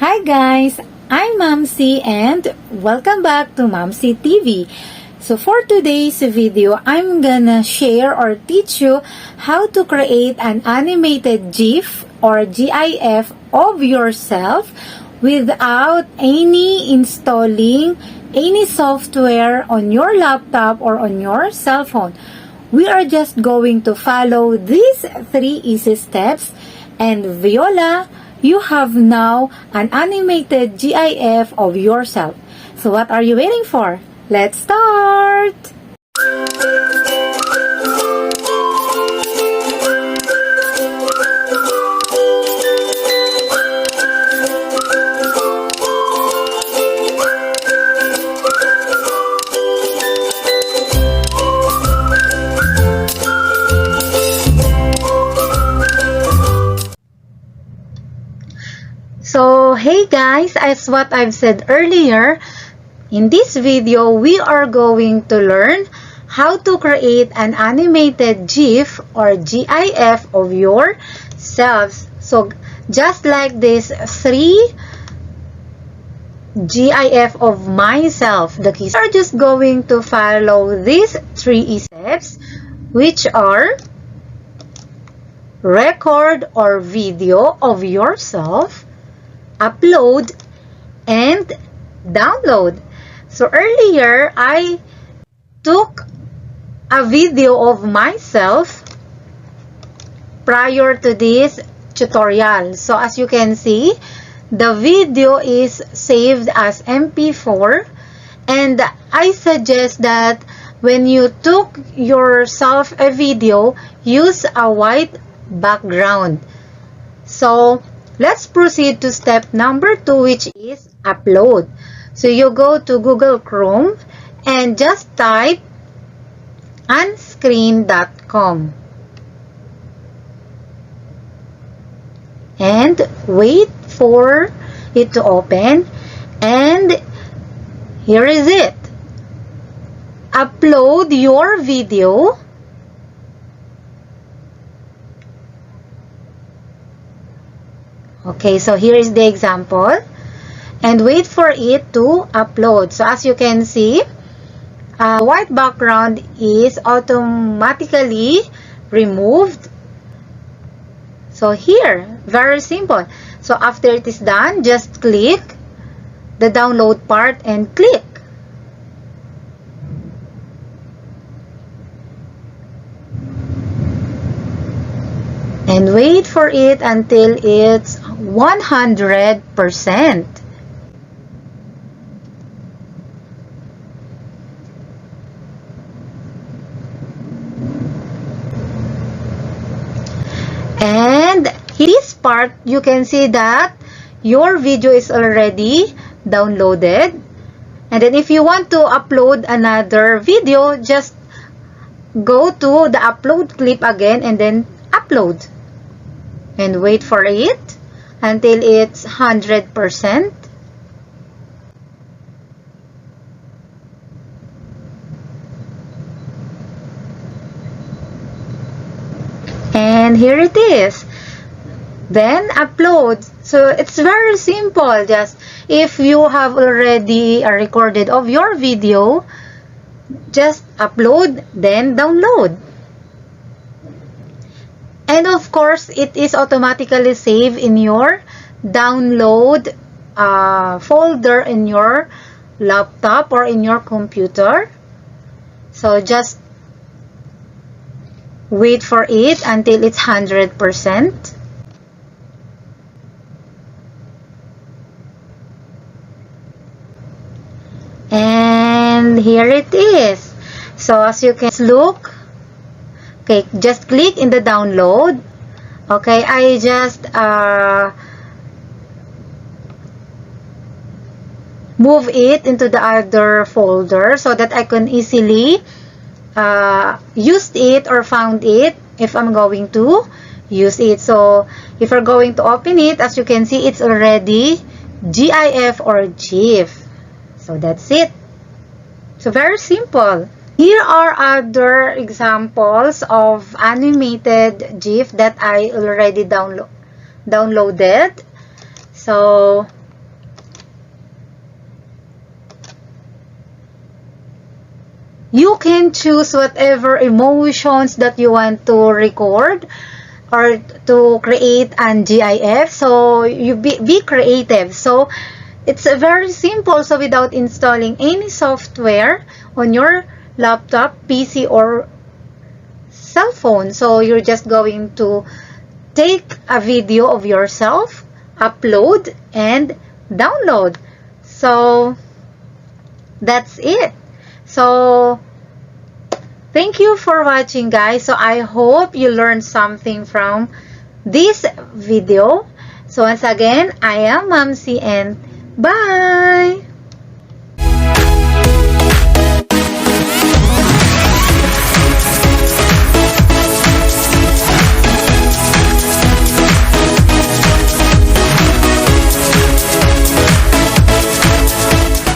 Hi guys, I'm MaamCee and welcome back to MaamCee TV. So for today's video, I'm gonna share or teach you how to create an animated GIF or GIF of yourself without installing any software on your laptop or on your cell phone. We are just going to follow these 3 easy steps, and Viola, you have now an animated GIF of yourself. So what are you waiting for? Let's start! So, hey guys, as what I've said earlier, in this video, we are going to learn how to create an animated GIF or GIF of yourselves. So, just like this 3 GIF of myself, the keys are just going to follow these 3 steps, which are record or video of yourself, upload, and download. So earlier, I took a video of myself prior to this tutorial. So as you can see, the video is saved as MP4, and I suggest that when you took yourself a video, use a white background. So let's proceed to step number 2, which is upload. So you go to Google Chrome and just type onscreen.com and wait for it to open, and here is it. Upload your video. Okay, so here is the example, and wait for it to upload. So as you can see, white background is automatically removed. So here, very simple. So after it is done, just click the download part and click. And wait for it until it's 100%. And this part, you can see that your video is already downloaded. And then if you want to upload another video, just go to the upload clip again and then upload. And wait for it until it's 100%. And here it is. Then upload. So it's very simple. Just if you have already a recorded of your video, just upload, then download. And of course, it is automatically saved in your download folder in your laptop or in your computer. So just wait for it until it's 100%. And here it is. So as you can look, okay, just click in the download. Okay, I just move it into the other folder so that I can easily use it or found it if I'm going to use it. So if you're going to open it, as you can see, it's already GIF or GIF. So that's it. So very simple. Here are other examples of animated GIF that I already downloaded. So you can choose whatever emotions that you want to record or to create an GIF. So you be creative. So it's very simple. So without installing any software on your laptop, PC, or cell phone, so you're just going to take a video of yourself, upload, and download. So that's it. So thank you for watching, guys. So I hope you learned something from this video. So once again, I am MaamCee, and bye!